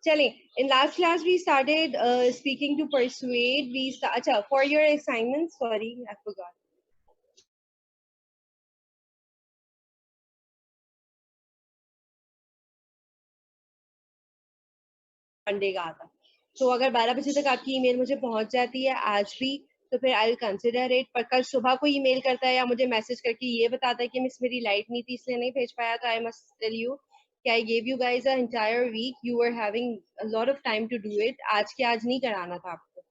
चलें, in last class we started speaking to persuade. अच्छा, for your assignment, sorry, I forgot. Monday का आता, तो अगर 12 बजे तक आपकी ईमेल मुझे पहुंच जाती है आज भी, तो फिर आई विल कंसिडर इट. पर कल सुबह कोई ईमेल करता है या मुझे मैसेज करके ये बताता है कि मिस मेरी लाइट नहीं थी इसलिए नहीं भेज पाया, तो आई मस्ट टेल यू कि I gave you guys a entire week, you were having a lot of time to do it. आज के आज नहीं कराना था आपको,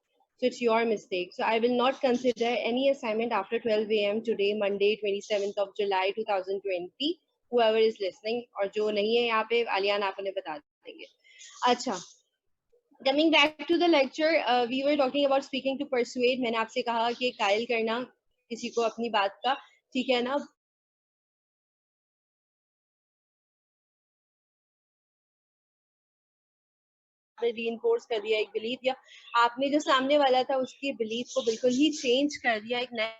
so it's your mistake. So I will not consider any assignment after 12 a.m. today, Monday 27th of July 2020. whoever is listening, और जो नहीं है यहाँ पे आलियान आप उन्हें बता देंगे. अच्छा, coming back to the lecture, we were talking about speaking to persuade. मैंने आपसे कहा कि कायल करना किसी को अपनी बात का, ठीक है ना. रीइंफोर्स कर दिया एक बिलीफ, या आपने जो सामने वाला था उसकी बिलीफ को बिल्कुल ही चेंज कर दिया, एक नया.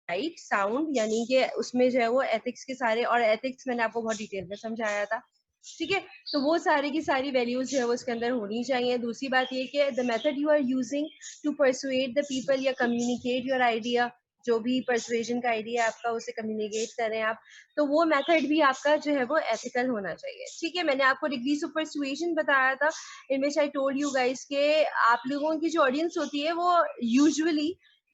राइट साउंड, यानी कि उसमें जो है वो एथिक्स के सारे, और एथिक्स मैंने आपको बहुत डिटेल में समझाया था, ठीक है. तो वो सारी की सारी वैल्यूज जो है वो उसके अंदर होनी चाहिए. दूसरी बात ये कि the method you are using to persuade the people या कम्युनिकेट योर आइडिया, जो भी परसुएजन का आइडिया आपका उसे कम्युनिकेट करें आप, तो वो मेथड भी आपका जो है वो एथिकल होना चाहिए, ठीक है. मैंने आपको डिग्रीज ऑफ परसुएशन बताया था, इन विच आई टोल्ड यू गाइस के आप लोगों की जो ऑडियंस होती है वो यूजुअली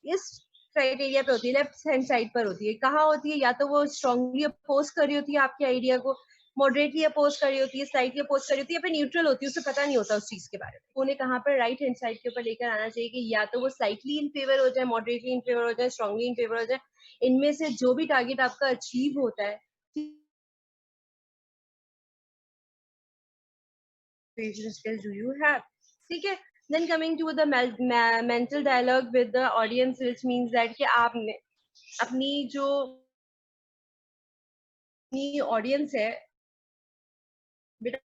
इस क्राइटेरिया पे होती है, लेफ्ट हैंड साइड पर होती है. कहाँ होती है? या तो वो स्ट्रांगली अपोज कर रही होती है आपके आइडिया को, मॉडरेटली अपोज कर रही होती है, स्लाइटली अपोज कर रही होती है, या फिर न्यूट्रल होती है, उसे पता नहीं होता उस चीज के बारे में. उन्हें कहाँ पर राइट हैंड साइड के ऊपर लेकर आना चाहिए कि या तो वो स्लाइटली इन फेवर हो जाए, मॉडरेटली इन फेवर हो जाए, स्ट्रांगली इन फेवर हो जाए. इनमें से जो भी टारगेट आपका अचीव होता है, skills do you have, ठीक है. Then coming to the mental dialogue with the audience, which means that कि आपने अपनी जो ऑडियंस है बेटा,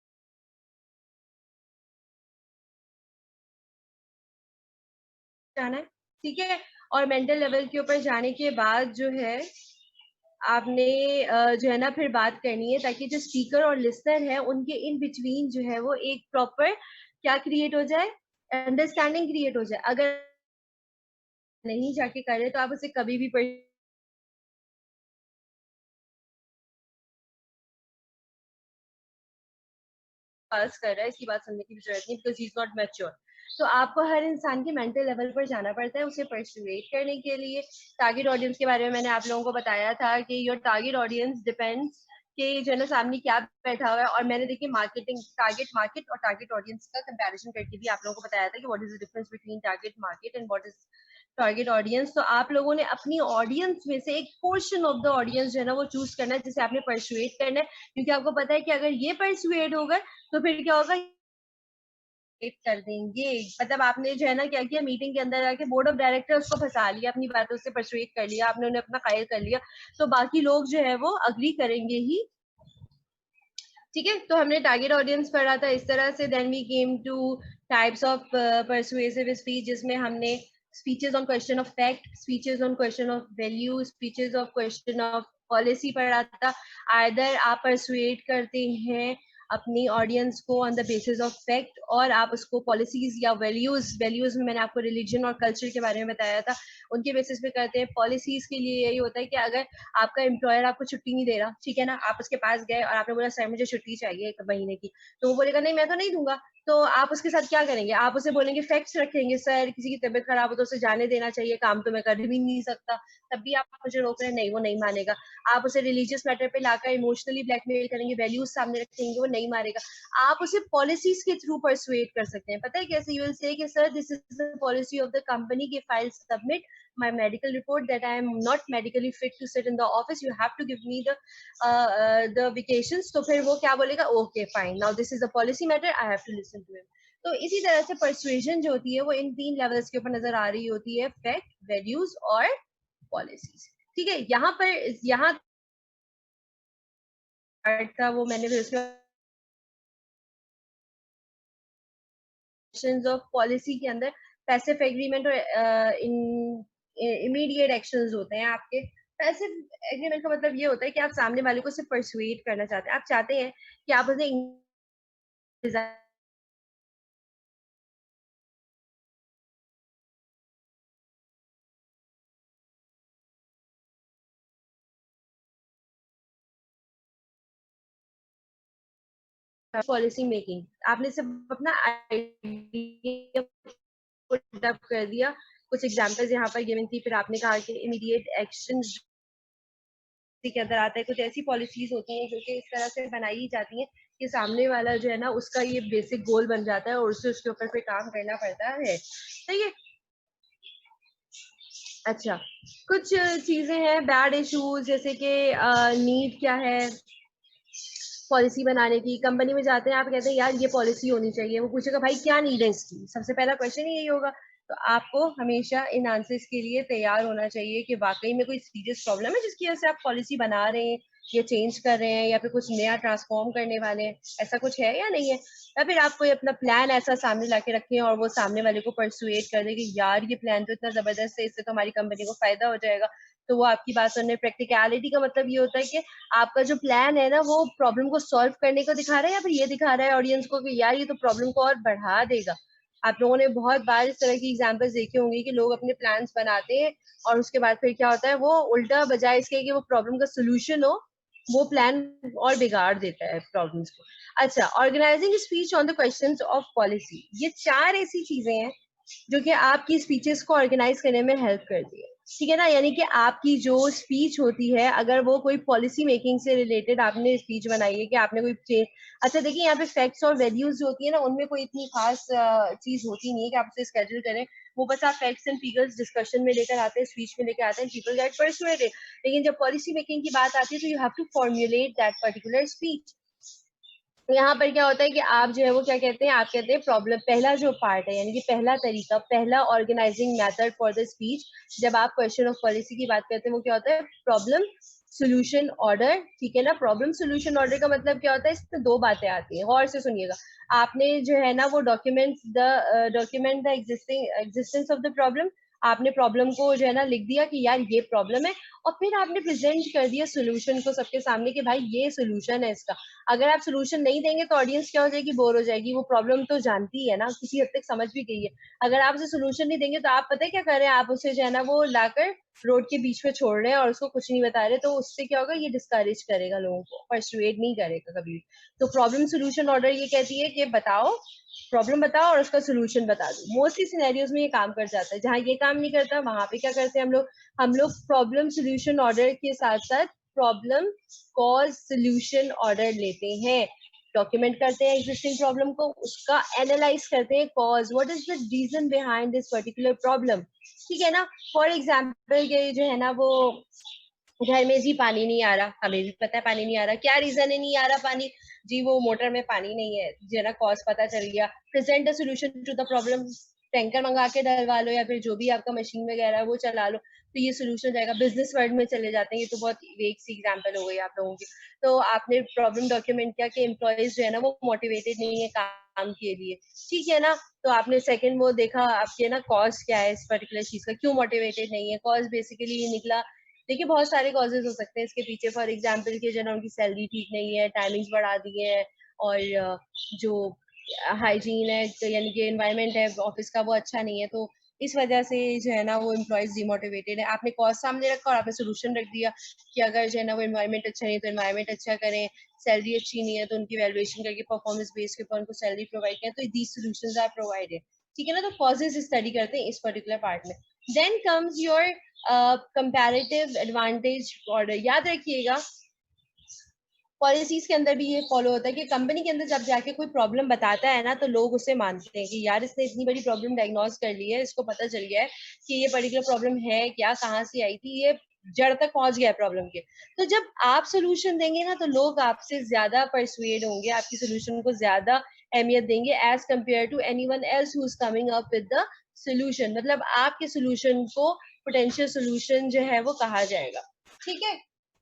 जाना है, ठीक है. और मेंटल लेवल के ऊपर जाने के बाद जो है आपने जो है ना फिर बात करनी है, ताकि जो स्पीकर और लिसनर है उनके इन बिटवीन जो है वो एक प्रॉपर क्या क्रिएट हो जाए, अंडरस्टैंडिंग क्रिएट हो जाए. अगर नहीं जाके करे तो आप उसे कभी भी पास कर रहा है, इसकी बात सुनने की भी जरूरत नहीं, because he is not mature. तो आपको हर इंसान के मेंटल लेवल पर जाना पड़ता है उसे परसुएट करने के लिए. टारगेट ऑडियंस के बारे में मैंने आप लोगों को बताया था कि योर टारगेट ऑडियंस डिपेंड्स कि जो है ना सामने क्या बैठा हुआ है. और मैंने देखिए मार्केटिंग, टारगेट मार्केट और टारगेट ऑडियंस का कंपैरिजन करके भी आप लोगों को बताया था कि what is the difference between target market and what is target audience. तो आप लोगों ने अपनी ऑडियंस में से एक पोर्शन ऑफ द ऑडियंस जो है ना वो चूज करना है, जिसे आपने परसुएट करना है. क्योंकि आपको पता है कि अगर ये परसुएट होगा तो फिर क्या होगा, कर देंगे. मतलब आपने जो है ना क्या किया, मीटिंग के अंदर आके बोर्ड ऑफ डायरेक्टर्स को फंसा लिया, अपनी बातों से परसुएट कर लिया, आपने उन्हें अपना कायल कर लिया, तो बाकी लोग जो है वो अग्री करेंगे ही, ठीक है. तो हमने टारगेट ऑडियंस पढ़ा था इस तरह से. Then we came to types of persuasive speech, जिसमें हमने speeches on question of fact, speeches on question of value, speeches of question of policy पढ़ा था. आइदर आप परसुएट करते हैं अपनी ऑडियंस को on the basis of fact, और आप उसको पॉलिसीज या वैल्यूज में मैंने आपको रिलीजन और कल्चर के बारे में बताया था, उनके बेसिस पे करते हैं. पॉलिसीज के लिए यही होता है कि अगर आपका एम्प्लॉयर आपको छुट्टी नहीं दे रहा, ठीक है ना, आप उसके पास गए और आपने बोला सर मुझे छुट्टी चाहिए 1 महीने की, तो वो बोलेगा नहीं मैं तो नहीं दूंगा. तो आप उसके साथ क्या करेंगे, आप उसे बोलेंगे फैक्ट्स रखेंगे, सर किसी की तबीयत खराब हो तो उसे जाने देना चाहिए, काम तो मैं कर भी नहीं सकता. तब भी आप मुझे रोक रहे हैं, नहीं वो नहीं मानेगा. आप उसे रिलीजियस मैटर पे लाकर इमोशनली ब्लैकमेल करेंगे, वैल्यूज सामने रखेंगे, वो नहीं मानेगा. आप उसे पॉलिसीज के थ्रू परसुएट कर सकते हैं. पता है कैसे? यू विल से कि sir this is the policy of the company की file submit my medical report that I am not medically fit to sit in the office. You have to give me the vacations. तो फिर वो क्या बोलेगा, okay fine, now this is a policy matter, I have to listen to him. तो इसी तरह से persuasion जो होती है वो इन 3 लेवल्स के ऊपर नजर आ रही होती है, फैक्ट, वैल्यूज और पॉलिसीज, ठीक है. यहाँ पर यहाँ था वो मैंने फिर उसके ऑफ पॉलिसी के अंदर पैसिव एग्रीमेंट और इमीडिएट एक्शंस होते हैं आपके। पैसिव एग्रीमेंट का मतलब ये होता है कि आप सामने वाले को सिर्फ परसुएट करना चाहते हैं, आप चाहते हैं कि आप उसे पॉलिसी मेकिंग, आपने सिर्फ अपना आइडिया पुट अप कर दिया। कुछ एग्जांपल्स यहाँ पर गिवन थी, फिर आपने कहा कि इमीडिएट एक्शन के अंदर आता है। कुछ ऐसी पॉलिसीज होती हैं जो कि इस तरह से बनाई जाती हैं कि सामने वाला जो है ना उसका ये बेसिक गोल बन जाता है और उसे उसके ऊपर फिर काम करना पड़ता है। सही है। अच्छा, कुछ चीजें हैं बैड इश्यूज, जैसे कि नीड क्या है पॉलिसी बनाने की। कंपनी में जाते हैं, आप कहते हैं यार ये पॉलिसी होनी चाहिए, वो पूछेगा भाई क्या नीड है इसकी, सबसे पहला क्वेश्चन ही यही होगा। तो आपको हमेशा इन आंसर्स के लिए तैयार होना चाहिए कि वाकई में कोई सीरियस प्रॉब्लम है जिसकी वजह से आप पॉलिसी बना रहे हैं या चेंज कर रहे हैं या फिर कुछ नया ट्रांसफॉर्म करने वाले हैं, ऐसा कुछ है या नहीं है। या फिर आप कोई अपना प्लान ऐसा सामने लाके रखें और वो सामने वाले को परसुएट कर दे कि यार ये प्लान तो इतना जबरदस्त है, इससे तो हमारी कंपनी को फायदा हो जाएगा। तो वो आपकी बात सुनने। प्रैक्टिकलिटी का मतलब ये होता है कि आपका जो प्लान है ना वो प्रॉब्लम को सॉल्व करने को दिखा रहा है या फिर ये दिखा रहा है ऑडियंस को कि यार ये तो प्रॉब्लम को और बढ़ा देगा। आप लोगों ने बहुत बार इस तरह की एग्जांपल्स देखे होंगे कि लोग अपने प्लान्स बनाते हैं और उसके बाद फिर क्या होता है, वो उल्टा बजाय इसके कि वो प्रॉब्लम का सोल्यूशन हो, वो प्लान और बिगाड़ देता है प्रॉब्लम्स को। अच्छा, organizing speech on the questions of policy, ये चार ऐसी चीजें हैं जो कि आपकी स्पीचेस को ऑर्गेनाइज करने में हेल्प करती है। ठीक है ना, यानी कि आपकी जो स्पीच होती है अगर वो कोई पॉलिसी मेकिंग से रिलेटेड आपने स्पीच बनाई है कि आपने कोई अच्छा देखिए यहाँ पे फैक्ट्स और वैल्यूज जो होती है ना उनमें कोई इतनी खास चीज होती नहीं है कि आप उसे स्केड्यूल करें। वो बस आप फैक्ट्स एंड फिगर्स डिस्कशन में लेकर आते हैं, स्पीच में लेकर आते हैं, पीपल गेट परसुएडेड। लेकिन जब पॉलिसी मेकिंग की बात आती है तो you have to formulate that particular speech. तो यहाँ पर क्या होता है कि आप जो है वो क्या कहते हैं, आप कहते हैं प्रॉब्लम, पहला जो पार्ट है यानी कि पहला तरीका, पहला organizing method for the speech, जब आप क्वेश्चन ऑफ पॉलिसी की बात करते हैं वो क्या होता है, प्रॉब्लम सोल्यूशन ऑर्डर। ठीक है ना, प्रॉब्लम सोल्यूशन ऑर्डर का मतलब क्या होता है, इसमें दो बातें आती हैं, गौर से सुनिएगा। आपने जो है ना वो document the existence of the problem, आपने प्रॉब्लम को जो है ना लिख दिया कि यार ये प्रॉब्लम है, और फिर आपने प्रेजेंट कर दिया सोल्यूशन को सबके सामने कि भाई ये सोल्यूशन है इसका। अगर आप सोल्यूशन नहीं देंगे तो ऑडियंस क्या हो जाएगी, बोर हो जाएगी, वो प्रॉब्लम तो जानती है ना, किसी हद तक समझ भी गई है। अगर आप उसे सोल्यूशन नहीं देंगे तो आप पता है क्या कर रहे हैं, आप उसे जो है ना वो लाकर रोड के बीच में छोड़ रहे हैं और उसको कुछ नहीं बता रहे, तो उससे क्या होगा, ये डिस्करेज करेगा लोगों को, परसुएड नहीं करेगा कभी भी। तो प्रॉब्लम सोल्यूशन ऑर्डर ये कहती है कि बताओ, प्रॉब्लम बताओ और उसका सोल्यूशन बता दो। मोस्टली सिनेरियोज में ये काम कर जाता है। जहाँ ये काम नहीं करता वहां पे क्या करते हैं हम लोग प्रॉब्लम सोल्यूशन ऑर्डर के साथ साथ प्रॉब्लम कॉज सोल्यूशन ऑर्डर लेते हैं। डॉक्यूमेंट करते हैं एग्जिस्टिंग प्रॉब्लम को, उसका एनालाइज करते हैं cause, what is the reason behind this particular problem. ठीक है ना, फॉर एग्जाम्पल ये जो है ना वो घर में जी पानी नहीं आ रहा, हमें भी पता है पानी नहीं आ रहा, क्या रीजन है नहीं आ रहा पानी, जी वो मोटर में पानी नहीं है, जरा कॉज पता चल गया, present the solution to the problem, tanker मंगा के डलवा लो या फिर जो भी आपका मशीन वगैरह है वो चला लो, तो ये सोल्यूशन हो जाएगा। बिजनेस वर्ल्ड में चले जाते हैं, ये तो बहुत वेग सी एग्जांपल हो गई आप लोगों की। तो आपने प्रॉब्लम डॉक्यूमेंट किया कि एम्प्लॉयज जो है ना वो मोटिवेटेड नहीं है काम के लिए। ठीक है ना, तो आपने सेकंड वो देखा आपके ना कॉज क्या है इस पर्टिकुलर चीज का, क्यों मोटिवेटेड नहीं है, कॉज बेसिकली ये निकला। देखिए बहुत सारे कॉजेज हो सकते हैं इसके पीछे, फॉर एग्जाम्पल कि जो है ना उनकी सैलरी ठीक नहीं है, टाइमिंग्स बढ़ा दिए हैं, और जो हाइजीन है यानी कि एनवायरनमेंट है ऑफिस का वो अच्छा नहीं है, तो इस वजह से जो है ना वो एम्प्लॉयज डिमोटिवेटेड है। आपने कॉज सामने रखा और आपने सोल्यूशन रख दिया कि अगर जो है ना वो एनवायरनमेंट अच्छा नहीं है तो एनवायरनमेंट अच्छा करें, सैलरी अच्छी नहीं है तो उनकी वैल्यूएशन करके परफॉर्मेंस बेस के ऊपर उनको सैलरी प्रोवाइड करें, तो दीज सोल्यूशंस आर प्रोवाइडेड। ठीक है ना, तो कॉजेज स्टडी करते हैं इस पर्टिकुलर पार्ट में। Then comes your comparative advantage order. याद रखिएगा पॉलिसीज के अंदर भी ये फॉलो होता है कि कंपनी के अंदर जब जाके कोई प्रॉब्लम बताता है ना तो लोग उसे मानते हैं कि यार इसने इतनी बड़ी प्रॉब्लम डायग्नोज कर ली है, इसको पता चल गया है कि ये पर्टिकुलर प्रॉब्लम है क्या, कहाँ से आई थी, ये जड़ तक पहुंच गया है प्रॉब्लम के। तो जब आप सोल्यूशन देंगे ना तो लोग आपसे ज्यादा परसुएड होंगे, आपकी सोल्यूशन को ज्यादा अहमियत देंगे as compare to anyone else who is coming up with the solution. मतलब आपके सोल्यूशन को पोटेंशियल सोल्यूशन जो है वो कहा जाएगा। ठीक है,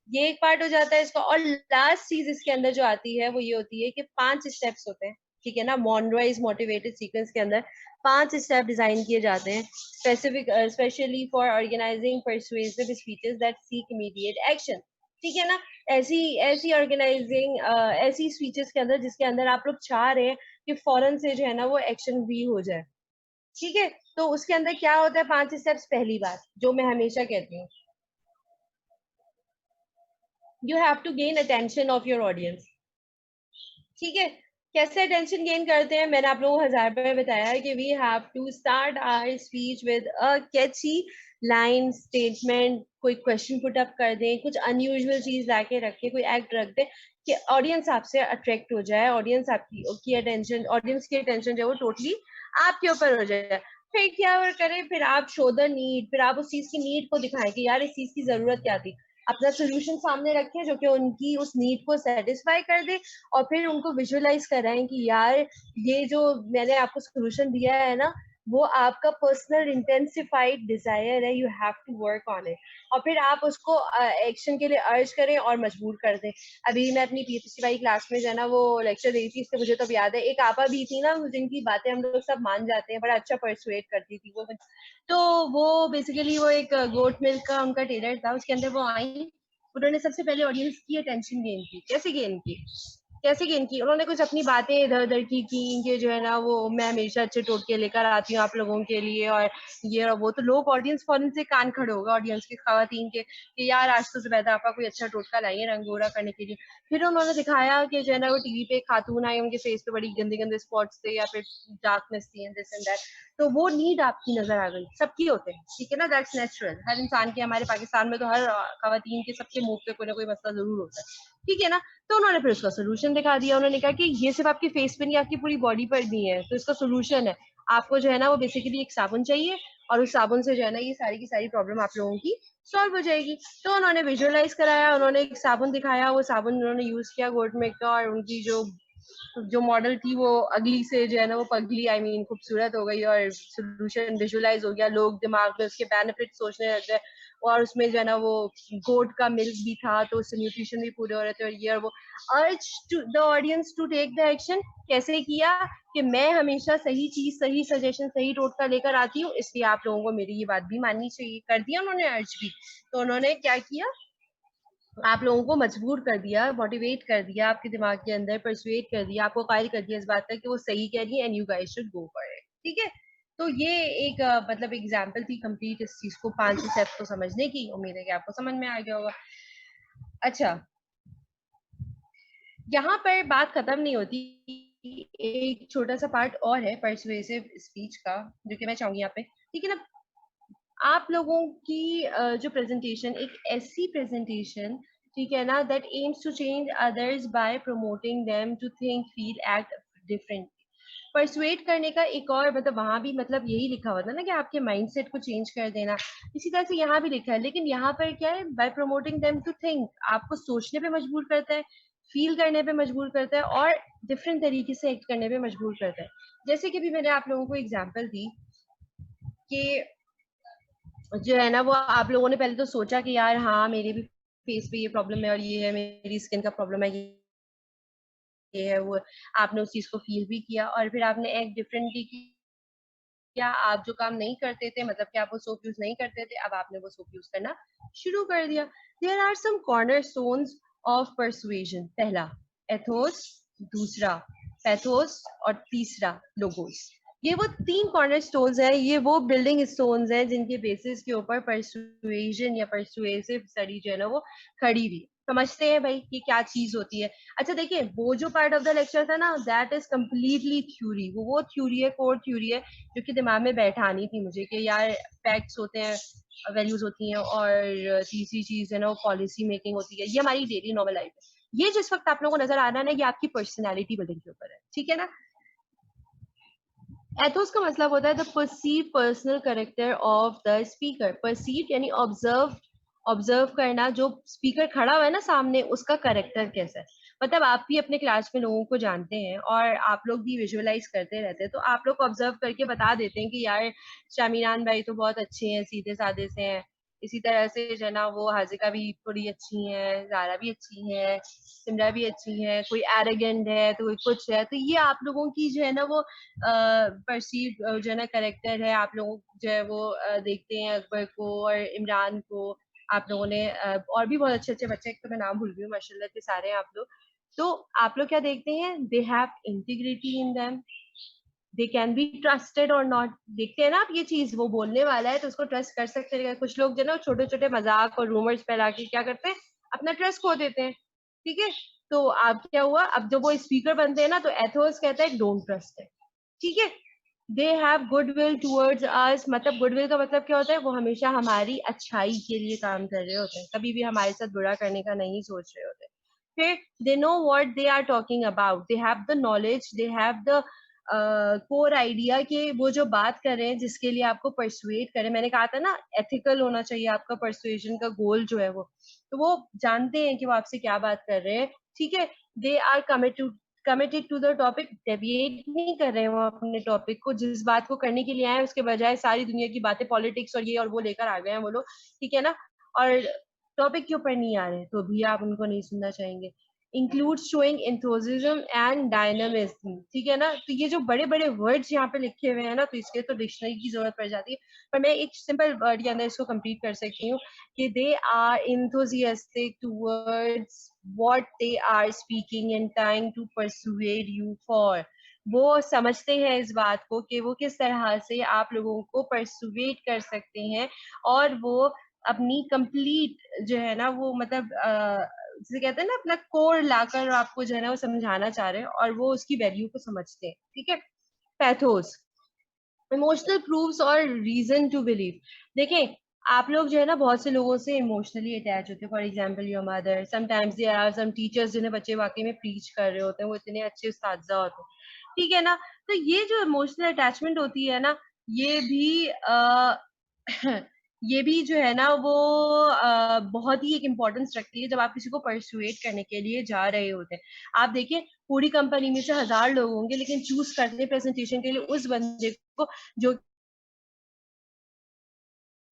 ये एक पार्ट हो जाता है इसका। और लास्ट चीज इसके अंदर जो आती है वो ये होती है कि 5 स्टेप्स होते हैं। ठीक है ना। मॉनरॉइज मोटिवेटेड सीक्वेंस के अंदर 5 स्टेप डिजाइन किए जाते हैं specially for organizing persuasive speeches that seek immediate action. ठीक है ना। ऐसी ऐसी ऑर्गेनाइजिंग ऐसी स्पीचेस के अंदर जिसके अंदर आप लोग चाह रहे हैं कि फौरन से जो है ना वो एक्शन भी हो जाए। ठीक है। तो उसके अंदर क्या होता है 5 स्टेप्स। पहली बात जो मैं हमेशा कहती हूँ, you have to gain attention of your audience. ठीक है। कैसे अटेंशन गेन करते हैं, मैंने आप लोगों को 1000 रुपये में बताया कि we have to start our speech with a catchy line statement, कोई क्वेश्चन पुट अप कर दें, कुछ अनयूजुअल चीज लाके रखें, कोई एक्ट रख दें कि ऑडियंस आपसे अट्रैक्ट हो जाए, ऑडियंस आपकी अटेंशन, ऑडियंस की अटेंशन जो है वो टोटली आपके ऊपर हो जाए। फिर क्या करें, फिर आप शो द नीड, फिर आप उस चीज की नीड को दिखाएं कि यार इस चीज की जरूरत क्या थी। अपना सोल्यूशन सामने रखें जो कि उनकी उस नीड को सेटिस्फाई कर दे, और फिर उनको विजुअलाइज कराएं कि यार ये जो मैंने आपको सोल्यूशन दिया है ना, वो आपका पर्सनल इंटेंसिफाइड डिजायर है, you have to work on it. और फिर आप उसको एक्शन के लिए अर्ज करें और मजबूर कर दें। अभी मैं अपनी पीएचडी वाली क्लास में जो है ना वो लेक्चर दे रही थी, इससे मुझे तो याद है एक आपा भी थी ना जिनकी बातें हम लोग सब मान जाते हैं, बड़ा अच्छा परसुएट करती थी वो। तो वो बेसिकली वो एक गोट मिल्क का उनका टेलर था, उसके अंदर वो आई, उन्होंने सबसे पहले ऑडियंस की अटेंशन गेन की। कैसे गेन की उन्होंने कुछ अपनी बातें इधर उधर की कि जो है ना वो मैं हमेशा अच्छे टोटके लेकर आती हूँ आप लोगों के लिए, और ये और वो, तो लोग ऑडियंस फौरन से कान खड़े होगा ऑडियंस की खवातीन के कि यार आज तो जुबैदा आपा कोई अच्छा टोटका लाइए रंग गोरा करने के लिए। फिर उन्होंने दिखाया कि जो है ना वो टीवी पे खातून आई, उनके फेस पे बड़ी गंदे गंदे स्पॉट्स थे या फिर डार्कनेस थी एंड दिस एंड दैट। तो वो नीड आपकी नजर आ गई, सबकी होते हैं, ठीक है ना, दैट्स नेचुरल, हर इंसान के, हमारे पाकिस्तान में तो हर खवातीन के सबके मुंह पे कोई ना कोई मसला जरूर होता है। ठीक है ना। तो उन्होंने फिर उसका सोल्यूशन दिखा दिया, उन्होंने कहा कि ये सिर्फ आपकी फेस पे नहीं आपकी पूरी बॉडी पर भी है, तो इसका सोल्यूशन है, आपको जो है ना वो बेसिकली एक साबुन चाहिए, और उस साबुन से जो है ना ये सारी की सारी प्रॉब्लम आप लोगों की सॉल्व हो जाएगी। तो उन्होंने विजुअलाइज कराया, उन्होंने एक साबुन दिखाया, वो साबुन उन्होंने यूज किया गोटमेक का, और उनकी जो जो मॉडल थी वो अगली से जो है ना वो पगली, आई मीन खूबसूरत हो गई, और सोल्यूशन विजुअलाइज हो गया, लोग दिमाग में उसके बेनिफिट सोचने लग गए। और उसमें जो है ना वो गोट का मिल्क भी था, तो उससे न्यूट्रिशन भी पूरे हो रहे थे, और ये और वो। Urge to the audience to take the action. कैसे किया कि मैं हमेशा सही चीज, सही सजेशन, सही टोटका लेकर आती हूँ, इसलिए आप लोगों को मेरी ये बात भी माननी चाहिए। कर दिया उन्होंने अर्ज भी। तो उन्होंने क्या किया, आप लोगों को मजबूर कर दिया, मोटिवेट कर दिया, आपके दिमाग के अंदर परसुएट कर दिया, आपको कायल कर दिया इस बात तक कि वो सही कह रही है and you guys should go for it. ठीक है। तो ये एक मतलब एग्जांपल थी कंप्लीट इस चीज को 5 स्टेप्स को समझने की। उम्मीद है कि आपको समझ में आ गया होगा। अच्छा, यहाँ पर बात खत्म नहीं होती, एक छोटा सा पार्ट और है परसुएसिव स्पीच का जो कि मैं चाहूंगी यहाँ पे। ठीक है ना। आप लोगों की जो प्रेजेंटेशन, एक ऐसी प्रेजेंटेशन, ठीक है ना, that aims to change others by promoting them to think feel act different. Persuade करने का एक और मतलब वहां भी मतलब यही लिखा हुआ था ना कि आपके माइंडसेट को चेंज कर देना, इसी तरह से यहाँ भी लिखा है, लेकिन यहाँ पर क्या है, by promoting them to think, आपको सोचने पे मजबूर करता है, फील करने पे मजबूर करता है, और डिफरेंट तरीके से एक्ट करने पे मजबूर करता है। जैसे कि भी मैंने आप लोगों को एग्जाम्पल दी कि जो है ना वो आप लोगों ने पहले तो सोचा कि यार हाँ मेरे भी फेस पे ये प्रॉब्लम है, और ये है मेरी स्किन का प्रॉब्लम है, ये है वो, आपने उस चीज को फील भी किया, और फिर आपने एक डिफरेंटली किया। आप जो काम नहीं करते थे, मतलब कि आप वो सोप यूज नहीं करते थे, अब आपने वो सोप यूज करना शुरू कर दिया। There are some corner stones of persuasion. पहला एथोस, दूसरा पैथोस, और तीसरा लोगोस। ये वो 3 कॉर्नर स्टोन्स हैं, ये वो बिल्डिंग स्टोन्स हैं जिनके बेसिस के ऊपर परसुएजन या परसुएसिव स्टडी जो है ना वो खड़ी हुई। समझते हैं भाई कि क्या चीज होती है। अच्छा देखिए, वो जो पार्ट ऑफ द लेक्चर था ना, दैट इज कम्प्लीटली थ्योरी, वो थ्योरी है, कोर थ्योरी है, जो कि दिमाग में बैठानी थी मुझे कि यार फैक्ट्स होते हैं, वैल्यूज होती हैं, और तीसरी चीज है ना वो पॉलिसी मेकिंग होती है, ये हमारी डेली नॉर्मल लाइफ है। ये जिस वक्त आप लोगों को नजर आ रहा है ना, ये आपकी पर्सनैलिटी बिल्डिंग के ऊपर है। ठीक है ना। एथोस का मतलब होता है the perceive personal character of the speaker. Perceive यानी ऑब्जर्व, ऑब्जर्व करना, जो स्पीकर खड़ा हुआ है ना सामने, उसका करेक्टर कैसा है। मतलब आप भी अपने क्लास में लोगों को जानते हैं, और आप लोग भी विजुअलाइज करते रहते हैं, तो आप लोग ऑब्जर्व करके बता देते हैं कि यार शामिनान भाई तो बहुत अच्छे हैं, सीधे साधे से हैं, इसी तरह से जो है ना वो हाजिका भी थोड़ी अच्छी है, ज़ारा भी अच्छी है, सिमरा भी अच्छी है, कोई एरोगेंट है तो कोई कुछ है। तो ये आप लोगों की जो है ना वो परसीव जो है ना कैरेक्टर है। आप लोग जो है वो देखते हैं अकबर को और इमरान को। आप लोगों ने और भी बहुत अच्छे-अच्छे बच्चे, एक तो मैं नाम भूल गई हूँ, माशाल्लाह इतने सारे हैं आप लोग। तो आप लोग क्या देखते हैं? They have integrity in them, they can be trusted और नॉट। देखते हैं ना आप ये चीज, वो बोलने वाला है तो उसको ट्रस्ट कर सकते हैं। कुछ लोग जो है ना छोटे छोटे मजाक और रूमर्स फैला के क्या करते हैं, अपना ट्रस्ट खो देते हैं। ठीक है, तो अब क्या हुआ, अब जब वो स्पीकर बनते हैं ना तो एथोस कहता है डोंट ट्रस्ट है। ठीक है, they have goodwill towards us. मतलब गुडविल का मतलब क्या होता है, वो हमेशा हमारी अच्छाई के लिए काम कर रहे होते हैं, कभी भी हमारे साथ बुरा करने का नहीं सोच रहे होते। फिर they know what they are talking about, they have the knowledge, they have the core idea कि वो जो बात कर रहे हैं जिसके लिए आपको परसुएट करें। मैंने कहा था ना एथिकल होना चाहिए आपका परसुएशन का गोल जो है वो, तो वो जानते हैं कि वो आपसे क्या बात कर रहे हैं। ठीक है, they are committed to the topic, deviate नहीं कर रहे हैं वो अपने टॉपिक को। जिस बात को करने के लिए आए हैं उसके बजाय सारी दुनिया की बातें, पॉलिटिक्स और ये और वो लेकर आ गए हैं वो लोग। ठीक है ना, और टॉपिक के ऊपर नहीं आ रहे तो भी आप उनको नहीं सुनना चाहेंगे। Include showing enthusiasm and dynamism. ठीक है ना, तो ये जो बड़े बड़े वर्ड्स यहाँ पे लिखे हुए हैं ना, तो इसके तो डिक्शनरी की जरूरत पड़ जाती है, पर मैं एक सिंपल वर्ड के अंदर इसको कंप्लीट कर सकती हूँ कि they are enthusiastic towards what they are speaking and trying to persuade you for। वो समझते हैं इस बात को कि वो किस तरह से आप लोगों को परसुएट कर सकते हैं, और वो अपनी कंप्लीट जो है ना वो मतलब जिसे कहते हैं ना अपना कोर लाकर आपको जो है ना वो समझाना चाह रहे हैं, और वो उसकी वैल्यू को समझते हैं। ठीक है, पैथोस, इमोशनल प्रूफ्स और रीजन टू बिलीव। देखें, आप लोग जो है ना बहुत से लोगों से इमोशनली अटैच होते हैं। For example your mother, sometimes there are some teachers जिन्हें बच्चे वाकई में प्रीच कर रहे होते हैं, वो इतने अच्छे उस्ताद होते हैं। ठीक है ना, तो ये जो इमोशनल अटैचमेंट होती है ना, ये भी ये भी जो है ना वो बहुत ही एक इम्पोर्टेंस रखती है जब आप किसी को परसुएट करने के लिए जा रहे होते हैं। आप देखिए, पूरी कंपनी में से 1000 लोग होंगे, लेकिन चूज करते हैं प्रेजेंटेशन के लिए उस बंदे को जो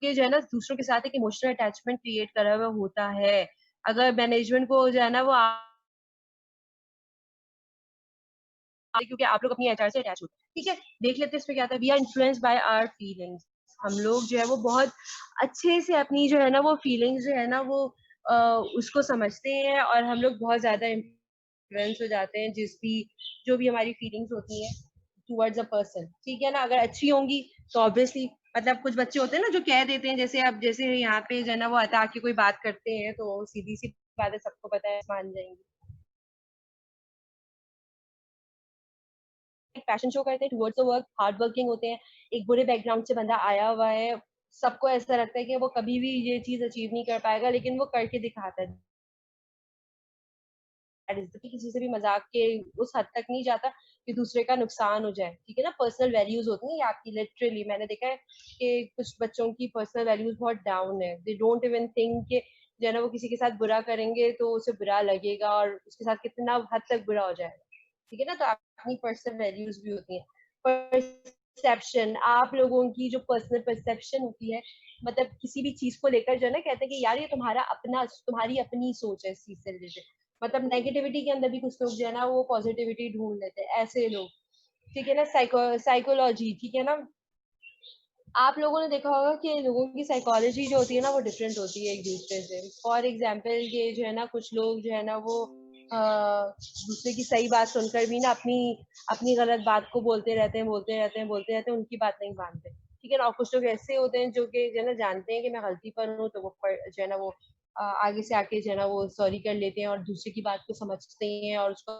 कि जो है ना दूसरों के साथ एक इमोशनल अटैचमेंट क्रिएट करा हुआ होता है। अगर मैनेजमेंट को जो है ना वो क्योंकि आप लोग अपनी एचआर से अटैच होते हैं। ठीक है, देख लेते हैं इसमें क्या आता है। We are influenced by our feelings. हम लोग जो है वो बहुत अच्छे से अपनी जो है ना वो फीलिंग्स जो है ना वो उसको समझते हैं, और हम लोग बहुत ज्यादा इन्फ्लुएंस हो जाते हैं जिस भी जो भी हमारी फीलिंग्स होती हैं टुवर्ड्स अ पर्सन। ठीक है ना, अगर अच्छी होंगी तो ऑब्वियसली, मतलब कुछ बच्चे होते हैं ना जो कह देते हैं, जैसे अब जैसे यहाँ पे जो है ना वो आता के कोई बात करते हैं तो सीधी सी बात है, सबको पता है, मान जाएंगे। एक पैशन शो करते हैं towards the work, hard working होते हैं। एक बुरे बैकग्राउंड से बंदा आया हुआ है, सबको ऐसा लगता है कि वो कभी भी ये चीज अचीव नहीं कर पाएगा, लेकिन वो करके दिखाता है। किसी से भी मजाक के उस हद तक नहीं जाता कि दूसरे का नुकसान हो जाए। ठीक है ना, पर्सनल वैल्यूज होती है आपकी, लिटरली मैंने देखा है कि कुछ बच्चों की पर्सनल वैल्यूज बहुत डाउन है। दे डोंट इवन थिंक कि जो है ना वो किसी के साथ बुरा करेंगे तो उसे बुरा लगेगा और उसके साथ कितना हद तक बुरा हो जाएगा। ठीक है ना, तो अपनी पर्सनल वैल्यूज भी होती है। परसेप्शन, आप लोगों की जो पर्सनल परसेप्शन होती है, मतलब किसी भी चीज को लेकर जो है ना कहते हैं कि यार ये तुम्हारा अपना, तुम्हारी अपनी सोच है इस चीज से रिलेटेड। मतलब नेगेटिविटी के अंदर भी कुछ लोग जो है ना वो पॉजिटिविटी ढूंढ लेते हैं, ऐसे लोग। ठीक है ना, साइकोलॉजी। ठीक है ना, आप लोगों ने देखा होगा कि लोगों की साइकोलॉजी जो होती है ना वो डिफरेंट होती है एक दूसरे से। फॉर एग्जाम्पल ये जो है ना कुछ लोग जो है ना वो दूसरे की सही बात सुनकर भी ना अपनी अपनी गलत बात को बोलते रहते हैं, बोलते रहते हैं, बोलते रहते हैं, उनकी बात नहीं मानते। ठीक है ना, और कुछ लोग ऐसे होते हैं जो कि जो है ना जानते हैं कि मैं गलती पर हूँ, तो वो जो है ना वो आगे से आके जो है ना वो सॉरी कर लेते हैं और दूसरे की बात को समझते हैं और उसको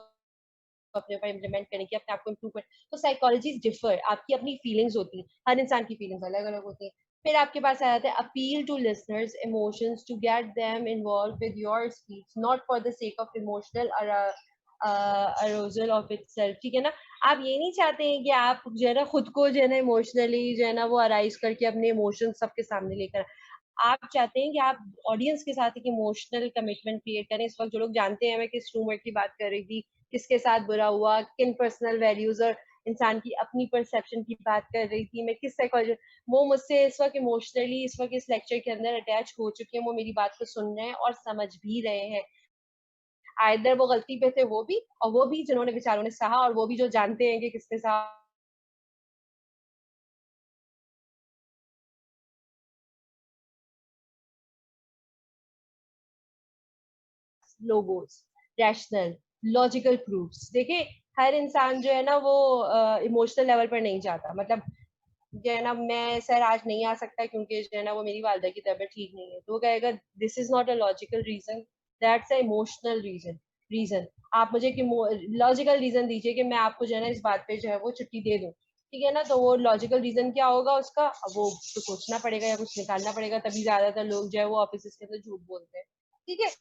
अपने ऊपर इम्प्लीमेंट करने की, अपने आप को इम्प्रूव कर। तो साइकोलॉजी डिफर, आपकी अपनी फीलिंग्स होती हैं, हर इंसान की फीलिंग्स अलग अलग होती हैं। फिर आपके पास आ जाता है appeal to listeners emotions to get them involve with your speech, not for the sake of emotional arousal of itself. ठीक है ना, आप ये नहीं चाहते हैं कि आप जो है ना खुद को जो है ना इमोशनली जो है ना वो अराइज करके अपने इमोशंस सबके सामने लेकर, आप चाहते हैं कि आप ऑडियंस के साथ एक इमोशनल कमिटमेंट क्रिएट करें। इस वक्त जो लोग जानते हैं मैं किस रूमर की बात कर रही थी, किसके साथ बुरा हुआ, किन पर्सनल वैल्यूज और इंसान की अपनी परसेप्शन की बात कर रही थी, मैं किस साइकोलॉजी, वो मुझसे इस वक्त इमोशनली इस वक्त इस लेक्चर के अंदर अटैच हो चुके हैं, वो मेरी बात को सुन रहे हैं और समझ भी रहे हैं। आइदर वो गलती पे थे वो भी, और वो भी जिन्होंने बेचारों ने सहा, और वो भी जो जानते हैं कि किसने सहा। Logos, rational, logical proofs. देखिए, हर इंसान जो है ना वो इमोशनल लेवल पर नहीं जाता। मतलब जो है ना, मैं सर आज नहीं आ सकता क्योंकि जो है ना वो मेरी वालदा की तबीयत ठीक नहीं है, तो वो कहेगा this is not a logical reason, that's a emotional reason. Reason आप मुझे कि लॉजिकल रीजन दीजिए कि मैं आपको जो है ना इस बात पे जो है वो छुट्टी दे दूं, ठीक है ना। तो वो लॉजिकल रीजन क्या होगा उसका, अब वो तो सोचना पड़ेगा या कुछ निकालना पड़ेगा, तभी ज्यादातर लोग जो है वो ऑफिस के अंदर झूठ बोलते हैं, ठीक है।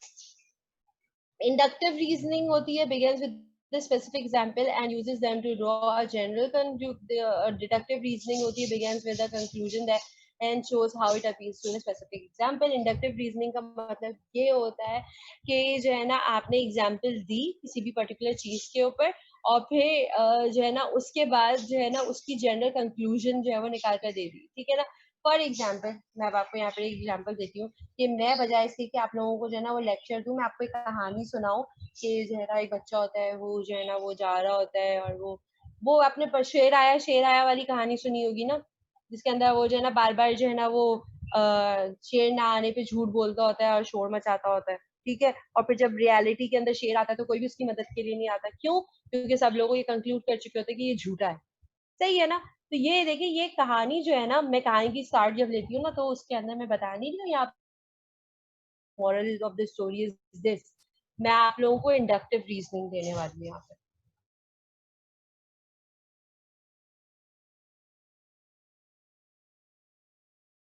Inductive reasoning होती है, begins with the specific example and uses them to draw a general conclusion. Deductive reasoning होती है, begins with a conclusion that and shows how it appeals to a specific example. Inductive reasoning का मतलब ये होता है कि जो है ना आपने एग्जाम्पल दी किसी भी पर्टिकुलर चीज के ऊपर, और फिर जो है ना उसके बाद जो है ना उसकी जनरल कंक्लूजन जो है वो निकाल कर दे दी, ठीक है ना। फॉर एग्जाम्पल, मैं अब आपको यहाँ पे एक एग्जाम्पल देती हूँ कि मैं बजाय इसके कि आप लोगों को जो है ना वो लेक्चर दूं, मैं आपको एक कहानी सुनाऊं कि जो है ना एक बच्चा होता है, वो जो है ना वो जा रहा होता है, और वो अपने शेर आया वाली कहानी सुनी होगी ना, जिसके अंदर वो जो है ना बार बार जो है ना वो शेर ना आने पे झूठ बोलता होता है और शोर मचाता होता है, ठीक है। और फिर जब रियलिटी के अंदर शेर आता है तो कोई भी उसकी मदद के लिए नहीं आता, क्यों? क्योंकि सब लोग ये कंक्लूड कर चुके होते हैं कि ये झूठा है। सही है ना। तो ये देखिए, ये कहानी जो है ना, मैं कहानी की स्टार्ट जब लेती हूँ ना तो उसके अंदर मैं बता नहीं रही हूँ यहाँ, moral of the story is this, मैं आप लोगों को इंडक्टिव रीजनिंग देने वाली हूँ यहाँ पे।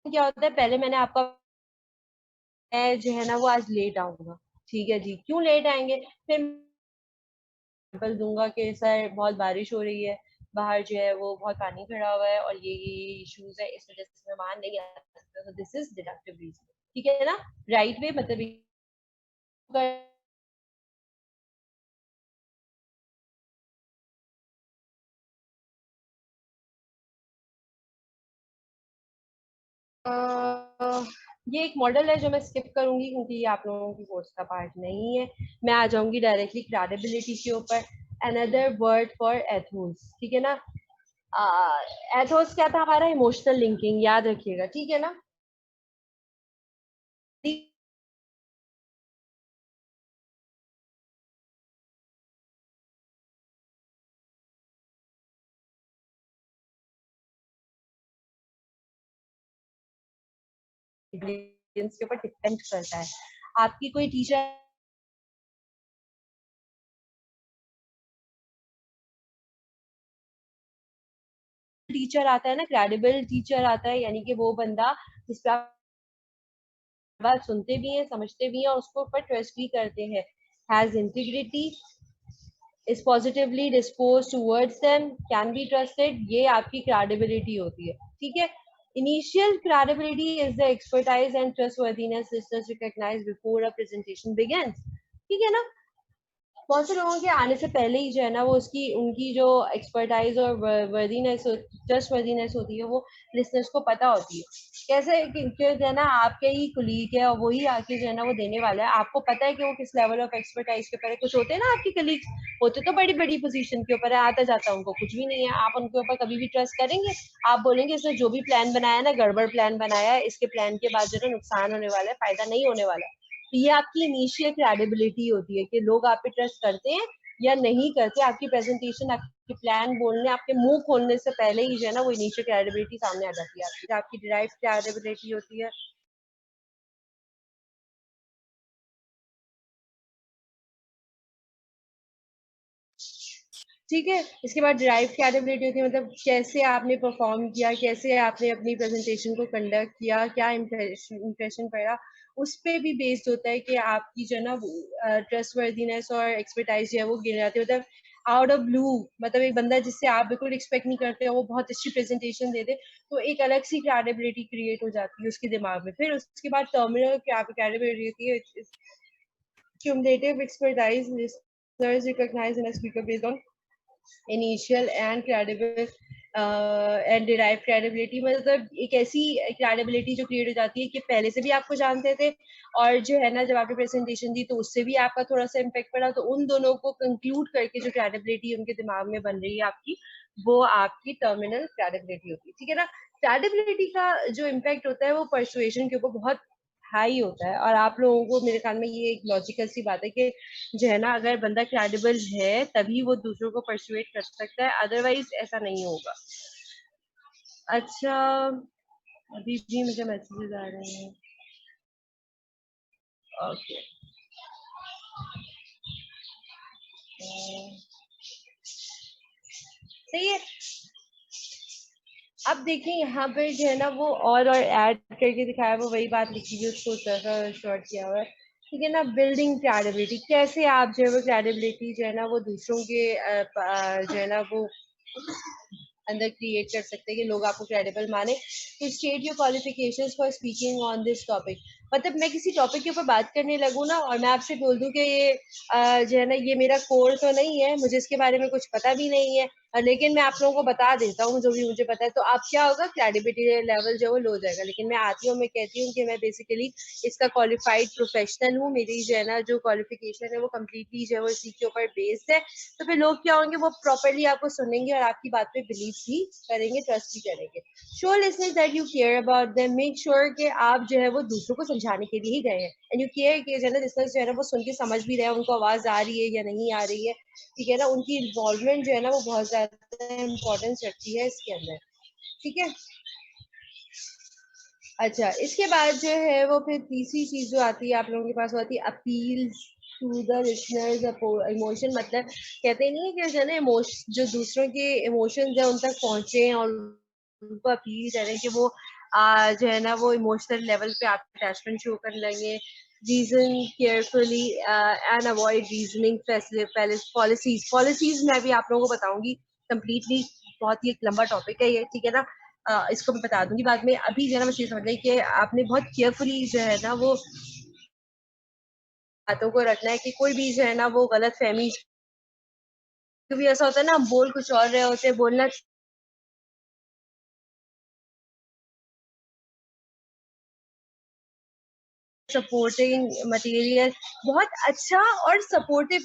क्या होता है, पहले मैंने आपका, मैं जो है ना वो आज लेट आऊंगा, ठीक है जी, क्यों लेट आएंगे, फिर एग्जाम्पल दूंगा कि सर बहुत बारिश हो रही है, बाहर जो है वो बहुत पानी खड़ा हुआ है, और ये इश्यूज है, इस वजह से मेहमान नहीं आ सकता, तो दिस इज डिडक्टिव रीजनिंग, ठीक है ना। राइट वे मतलब ये एक मॉडल है जो मैं स्किप करूंगी क्योंकि ये आप लोगों की कोर्स का पार्ट नहीं है। मैं आ जाऊंगी डायरेक्टली क्रेडिबिलिटी के ऊपर। अनदर वर्ड फॉर एथोस, ठीक है ना। एथोस क्या था हमारा, इमोशनल लिंकिंग, याद रखिएगा, ठीक है ना। इंग्रेडिएंट्स के ऊपर डिपेंड करता है। आपकी कोई टीचर टीचर आता है ना, क्रेडिबल टीचर आता है, यानी कि वो बंदा जिस पे आप बात सुनते भी हैं, समझते भी हैं और उसको ऊपर ट्रस्ट भी करते हैं, has integrity, is positively disposed towards them, can be trusted, ये आपकी credibility होती है, ठीक है। Initial credibility is the expertise and trustworthiness listeners recognize before a presentation begins, ठीक है ना। बहुत से लोगों के आने से पहले ही जो है ना वो उसकी उनकी जो एक्सपर्टाइज और वर्दीनेस ट्रस्ट वर्दीनेस होती है वो लिसनर्स को पता होती है। कैसे कि जो है ना आपके ही कुलीग है और वही आके जो है ना वो देने वाला है, आपको पता है कि वो किस लेवल ऑफ एक्सपर्टाइज के ऊपर है। कुछ होते हैं ना आपके कलीग, होते तो बड़ी बड़ी पोजीशन के ऊपर है, आता जाता उनको कुछ भी नहीं है, आप उनके ऊपर कभी भी ट्रस्ट करेंगे? आप बोलेंगे इसने जो भी प्लान बनाया ना गड़बड़ प्लान बनाया है, इसके प्लान के बाद जो है नुकसान होने वाला है, फायदा नहीं होने वाला है। तो ये आपकी इनिशियल क्रेडिबिलिटी होती है कि लोग आप पे ट्रस्ट करते हैं या नहीं करते। आपकी प्रेजेंटेशन, आपकी प्लान बोलने, आपके मुंह खोलने से पहले ही जो है ना वो इनिशियल क्रेडिबिलिटी सामने आ जाती है। आपकी डिराइव क्रेडिबिलिटी होती है। ठीक है, इसके बाद डिराइव क्रेडिबिलिटी होती है, मतलब कैसे आपने परफॉर्म किया, कैसे आपने अपनी प्रेजेंटेशन को कंडक्ट किया, क्या इम्प्रेशन पड़ा, उस पे भी बेस्ड होता है कि आपकी जो है ना ट्रस्ट वर्दीनेस और एक्सपर्टाइज जो है वो गिर जाती है। मतलब आउट ऑफ ब्लू, मतलब एक बंदा जिससे आप बिल्कुल एक्सपेक्ट नहीं करते हो वो बहुत अच्छी प्रेजेंटेशन दे दे, तो एक अलग सी क्रेडिबिलिटी क्रिएट हो जाती है उसके दिमाग में। फिर उसके बाद टर्मिनल क्रेडिबिलिटी होती है, cumulative expertise, listeners recognize in a speaker based on initial and credible and derive credibility, मतलब एक ऐसी क्रेडिबिलिटी जो क्रिएट हो जाती है कि पहले से भी आपको जानते थे, और जो है ना जब आपने प्रेजेंटेशन दी तो उससे भी आपका थोड़ा सा इम्पेक्ट पड़ा, तो उन दोनों को कंक्लूड करके जो क्रेडिबिलिटी उनके दिमाग में बन रही है आपकी, वो आपकी टर्मिनल क्रेडिबिलिटी होती है, ठीक है ना। क्रेडिबिलिटी का जो इम्पैक्ट होता है वो परसुएशन के ऊपर बहुत हाई होता है, और आप लोगों को मेरे ख्याल में ये एक लॉजिकल सी बात है कि जो है ना अगर बंदा क्रेडिबल है तभी वो दूसरों को परसुएट कर सकता है, अदरवाइज ऐसा नहीं होगा। अच्छा, अभी भी मुझे मैसेजेस आ रहे हैं। ओके, सही है। अब देखिए यहाँ पर जो है ना वो और ऐड करके दिखाया, वो वही बात लिखी थी उसको शॉर्ट किया हुआ है, ठीक है ना। बिल्डिंग क्रेडिबिलिटी, कैसे आप जो है वो क्रेडिबिलिटी जो है ना वो दूसरों के जो है ना वो अंदर क्रिएट कर सकते हैं कि लोग आपको क्रेडिबल माने। तो state your qualifications for speaking on this topic, मतलब मैं किसी टॉपिक के ऊपर बात करने लगूँ ना और मैं आपसे बोल दूं कि ये जो है ना ये मेरा कोर तो नहीं है, मुझे इसके बारे में कुछ पता भी नहीं है, लेकिन मैं आप लोगों को बता देता हूँ जो भी मुझे पता है, तो आप क्या होगा, क्रेडिबिलिटी लेवल जो है वो लो जाएगा। लेकिन मैं आती हूँ, मैं कहती हूँ कि मैं बेसिकली इसका क्वालिफाइड प्रोफेशनल हूँ, मेरी जो है ना जो क्वालिफिकेशन है वो कम्प्लीटली जो है वो इसी के ऊपर बेस्ड है, तो फिर लोग क्या होंगे, वो प्रॉपरली आपको सुनेंगे और आपकी बात पे बिलीव भी करेंगे, ट्रस्ट भी करेंगे। Show listeners that you care about them, make sure कि आप जो है वो दूसरों को समझाने के लिए ही गए हैं, एंड यू केयर कि जो है ना लिसनर्स जो है ना वो सुन के समझ भी रहे हैं, उनको आवाज आ रही है या नहीं आ रही है, ठीक है ना। उनकी इन्वॉल्वमेंट जो है ना वो बहुत ज्यादा इंपॉर्टेंस रखती है इसके अंदर, ठीक है। अच्छा, इसके बाद जो है वो फिर तीसरी चीज जो आती है आप लोगों के पास, वो आती है appeal to the listeners emotion, मतलब कहते नहीं है कि जो है ना इमोशन, जो दूसरों के इमोशंस है उन तक पहुंचे और उनको अपील करें कि वो जो है ना वो इमोशनल लेवल पे आप अटैचमेंट शो करने लगे। Reason carefully and avoid reasoning policies, policies मैं भी आप लोगों को बताऊंगी कंप्लीटली, बहुत ही एक लंबा टॉपिक है ये, ठीक है ना। इसको मैं बता दूंगी बाद में, अभी जो है ना बस ये समझ लें कि आपने बहुत केयरफुली जो है ना वो बातों को रखना है कि कोई भी जो है ना वो गलत फहमी, कभी ऐसा होता है ना हम बोल कुछ और रहे होते हैं, बोलना सपोर्टिंग मटेरियल बहुत अच्छा और सपोर्टिव,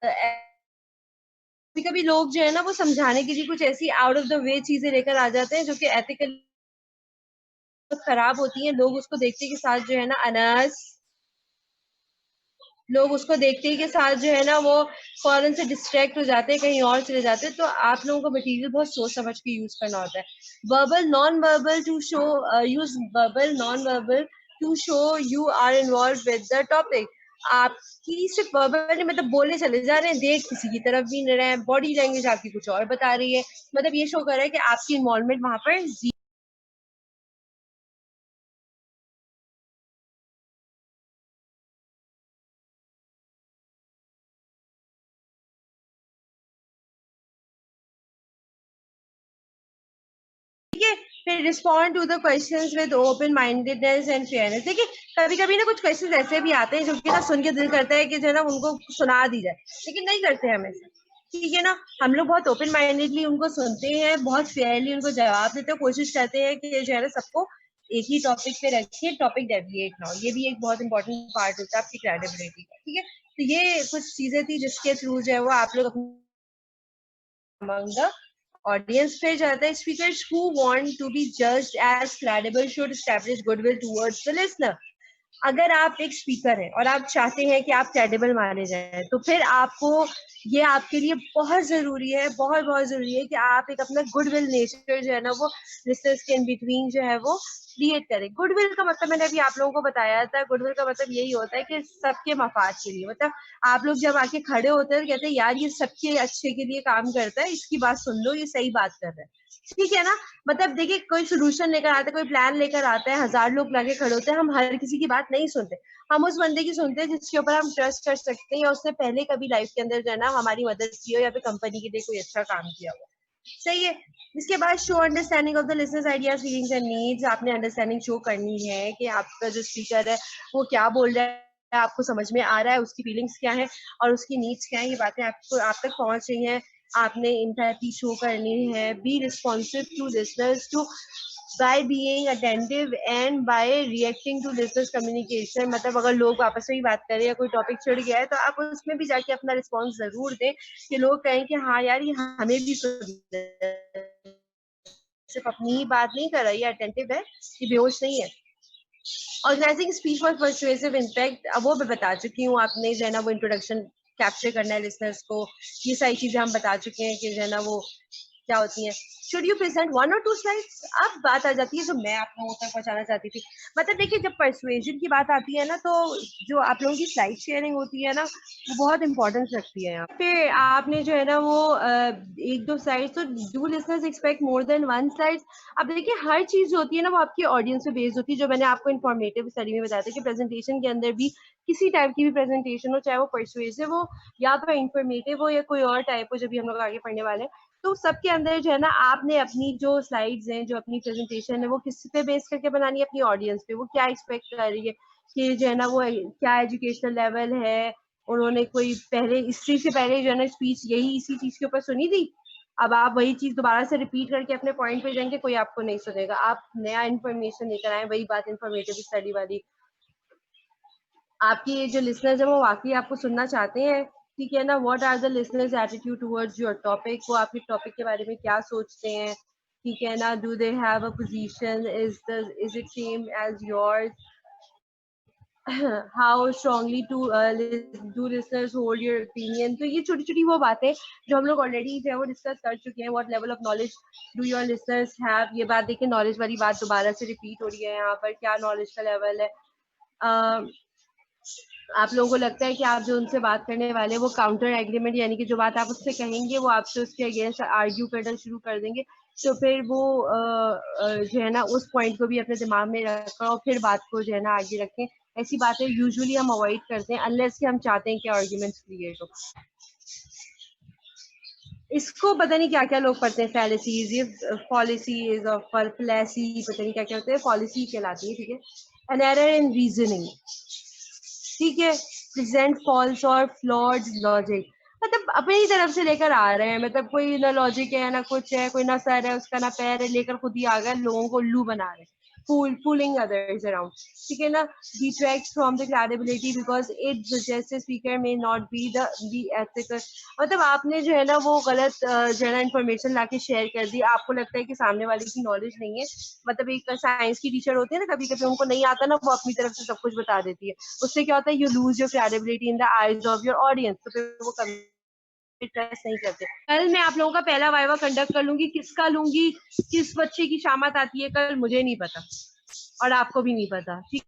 कभी कभी लोग जो है ना वो समझाने के लिए कुछ ऐसी आउट ऑफ द वे चीजें लेकर आ जाते हैं जो कि एथिकल खराब होती हैं, लोग उसको देखते के साथ जो है ना अनास, लोग उसको देखते ही के साथ जो है ना वो फौरन से डिस्ट्रैक्ट हो जाते हैं, कहीं और चले जाते हैं, तो आप लोगों को मटेरियल बहुत सोच समझ के यूज करना होता है। Verbal non verbal to show, use verbal non verbal to show you are involve with the topic. आपकी सिर्फ वर्बल नहीं, मतलब बोलने चले जा रहे हैं, देख किसी की तरफ भी नहीं रहे हैं, बॉडी लैंग्वेज आपकी कुछ और बता रही है, मतलब ये शो कर रहा है कि आपकी इन्वॉल्वमेंट वहां पर फिर respond to the questions with open mindedness and fairness. देखिए कभी कभी ना कुछ क्वेश्चंस ऐसे भी आते हैं जो कि ना सुन के दिल करता है कि जो है ना उनको सुना दी जाए, लेकिन नहीं करते हैं हमेशा, ठीक है ना। हम लोग बहुत ओपन माइंडेडली उनको सुनते हैं, बहुत फेयरली उनको जवाब देते हैं, कोशिश करते हैं कि जो है ना सबको एक ही टॉपिक पे रखिए, टॉपिक डेविएट ना हो, ये भी एक बहुत इंपॉर्टेंट पार्ट होता है आपकी क्रेडिबिलिटी का, ठीक है। तो ये कुछ चीजें थी जिसके थ्रू जो है वो आप लोग अपनी among the audience पे जाता है। Speakers who want to be judged as credible should establish goodwill towards the listener। अगर आप एक स्पीकर हैं और आप चाहते हैं कि आप क्रेडिबल माने जाए, तो फिर आपको ये आपके लिए बहुत जरूरी है, बहुत बहुत जरूरी है कि आप एक अपना गुडविल नेचर जो है ना वो लिसनर्स के इन बिटवीन जो है वो क्रिएट करें। गुडविल का मतलब मैंने अभी आप लोगों को बताया था, गुडविल का मतलब यही होता है कि सबके मफाद के लिए, मतलब आप लोग जब आके खड़े होते हैं कहते हैं यार ये सबके अच्छे के लिए काम करता है, इसकी बात सुन लो, ये सही बात कर रहा है, ठीक है ना। मतलब देखिए कोई सोल्यूशन लेकर आता है, कोई प्लान लेकर आता है, हजार लोग लाके खड़े होते हैं, हम हर किसी की बात नहीं सुनते, हम उस बंदे की सुनते हैं जिसके ऊपर हम ट्रस्ट कर सकते हैं या उसने पहले कभी लाइफ के अंदर जो है ना हमारी मदद की हो या फिर कंपनी के लिए कोई अच्छा काम किया हो, सही है। इसके बाद show understanding of the listeners ideas feelings and needs, आपने अंडरस्टैंडिंग शो करनी है कि आपका जो स्पीकर है वो क्या बोल रहा है, आपको समझ में आ रहा है, उसकी फीलिंग्स क्या है और उसकी नीड्स क्या है, ये बातें आपको आप तक पहुंच रही हैं, आपने एम्पैथी शो करनी है। Be responsive to listeners to by being attentive and by reacting to listeners communication। मतलब अगर लोग आपस में ही बात कर रहे हैं या कोई टॉपिक छिड़ गया है तो आप उसमें भी जाके अपना रिस्पॉन्स जरूर दें कि लोग कहें कि हाँ यार ये हमें भी सिर्फ अपनी ही बात नहीं कर रहा, ये अटेंटिव है, ये बेहोश नहीं है। Organizing speech for persuasive impact, अब वो मैं बता चुकी हूँ, आपने जो है ना वो इंट्रोडक्शन कैप्चर करना है लिसनर्स को, ये सारी चीजें हम बता चुके हैं कि जो है ना वो क्या होती है। शुड यू प्रेजेंट 1 और 2 स्लाइड्स, अब बात आ जाती है जो मैं आप लोगों तक पहुंचाना चाहती थी। मतलब देखिए जब परसुएजन की बात आती है ना तो जो आप लोगों की स्लाइड शेयरिंग होती है ना वो बहुत इंपॉर्टेंस रखती है। यहाँ पे आपने जो है ना वो 1-2 स्लाइड्स, तो do listeners expect more than 1 slides. अब देखिए हर चीज जो होती है ना वो आपकी ऑडियंस पे बेस्ड होती है, जो मैंने आपको इन्फॉर्मेटिव स्टडी में बताया था कि प्रेजेंटेशन के अंदर भी किसी टाइप की भी प्रेजेंटेशन हो, चाहे वो परसुएसिव हो या तो इन्फॉर्मेटिव हो या कोई और टाइप हो, जब भी हम लोग आगे पढ़ने वाले हैं, तो सबके अंदर जो है ना आपने अपनी जो स्लाइड्स हैं, जो अपनी प्रेजेंटेशन है, वो किस पे बेस करके बनानी है, अपनी ऑडियंस पे, वो क्या एक्सपेक्ट कर रही है कि जो है ना वो क्या एजुकेशनल लेवल है, उन्होंने कोई पहले हिस्ट्री से पहले जो है ना स्पीच यही इसी चीज के ऊपर सुनी थी, अब आप वही चीज दोबारा से रिपीट करके अपने पॉइंट पे जाएंगे, कोई आपको नहीं सुनेगा, आप नया इन्फॉर्मेशन लेकर आए, वही बात इन्फॉर्मेटिव स्टडी वाली। आपकी जो लिसनर्स है वो वाकई आपको सुनना चाहते हैं, ठीक है ना। What are the listeners attitude towards your topic, वो आपके टॉपिक के बारे में क्या सोचते हैं, ठीक है ना। Do they have a position, is it same as yours, how strongly to do listeners hold your opinion. तो ये छोटी छोटी वो बातें जो हम लोग ऑलरेडी जो है वो डिस्कस कर चुके हैं। What level of knowledge do your listeners have, ये बात देखिए नॉलेज वाली बात दोबारा से रिपीट हो रही है यहाँ पर, क्या नॉलेज का लेवल है। आप लोगों को लगता है कि आप जो उनसे बात करने वाले वो काउंटर एग्रीमेंट, यानी कि जो बात आप उससे कहेंगे वो आपसे उसके अगेंस्ट आर्ग्यू करना शुरू कर देंगे, तो फिर वो जो है ना उस पॉइंट को भी अपने दिमाग में रखा और फिर बात को जो है ना आगे रखें। ऐसी बातें यूजुअली हम अवॉइड करते हैं अनलेस कि हम चाहते हैं कि आर्ग्यूमेंट्स क्रिएट हो। इसको पता नहीं क्या क्या लोग पढ़ते हैं, फैलेसीज, ये पॉलिसीज और फैलेसी, पता नहीं क्या क्या होते हैं, पॉलिसी कहलाती है, ठीक है। एन एरर इन रीजनिंग, ठीक है। प्रेजेंट फॉल्स और फ्लॉड लॉजिक, मतलब अपनी तरफ से लेकर आ रहे हैं, मतलब कोई ना लॉजिक है ना कुछ है, कोई ना सर है उसका ना पैर है, लेकर खुद ही आ गए, लोगों को उल्लू बना रहे हैं, fooling others around, ठीक है ना। detracts from the credibility because it suggests the speaker may not be ethical। मतलब आपने जो है ना वो गलत जो है ना इन्फॉर्मेशन लाके शेयर कर दी, आपको लगता है कि सामने वाले की नॉलेज नहीं है। मतलब एक साइंस की टीचर होती है ना, कभी कभी उनको नहीं आता ना, वो अपनी तरफ से सब कुछ बता देती है, उससे क्या होता है, you lose your credibility in the eyes of your audience, तो फिर वो कभी ट्रस्ट नहीं करते। कल मैं आप लोगों का पहला वाइवा कंडक्ट कर लूंगी, किसका लूंगी, किस बच्चे की शामत आती है कल, मुझे नहीं पता और आपको भी नहीं पता, ठीक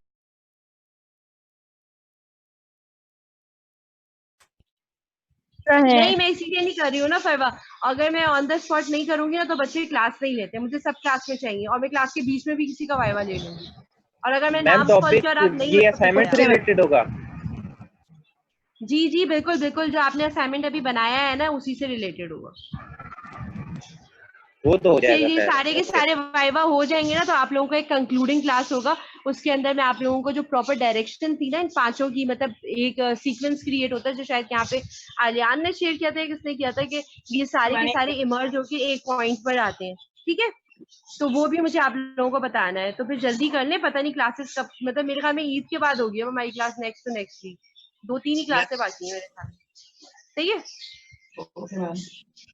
है। नहीं, मैं इसीलिए नहीं कर रही हूँ ना फरवा, अगर मैं ऑन द स्पॉट नहीं करूंगी ना तो बच्चे क्लास नहीं लेते, मुझे सब क्लास में चाहिए, और मैं क्लास के बीच में भी किसी का वाइवा ले लूंगी, और अगर मैं मैम नाम कॉल किया और आप टॉपिक नहीं ये हो तो असाइनमेंट से फिर रिलेटेड होगा? जी जी बिल्कुल बिल्कुल, जो आपने असाइनमेंट अभी बनाया है ना उसी से रिलेटेड होगा। वो तो हो फिर जाएगा ये खैर, सारे के ओके। सारे वाइवा हो जाएंगे ना तो आप लोगों का एक कंक्लूडिंग क्लास होगा, उसके अंदर मैं आप लोगों को जो प्रॉपर डायरेक्शन थी ना इन पांचों की, मतलब एक सीक्वेंस क्रिएट होता है जो शायद यहाँ पे आलियान ने शेयर किया था, किसने किया था, कि ये सारे के सारे इमर्ज होके एक पॉइंट पर आते हैं, ठीक है। तो वो भी मुझे आप लोगों को बताना है, तो फिर जल्दी कर लें, पता नहीं क्लासेस कब, मतलब मेरे ख्याल में ईद के बाद होगी अब हमारी class, next to next week 2-3 ही क्लासें बाकी है मेरे ख्याल में, सही है।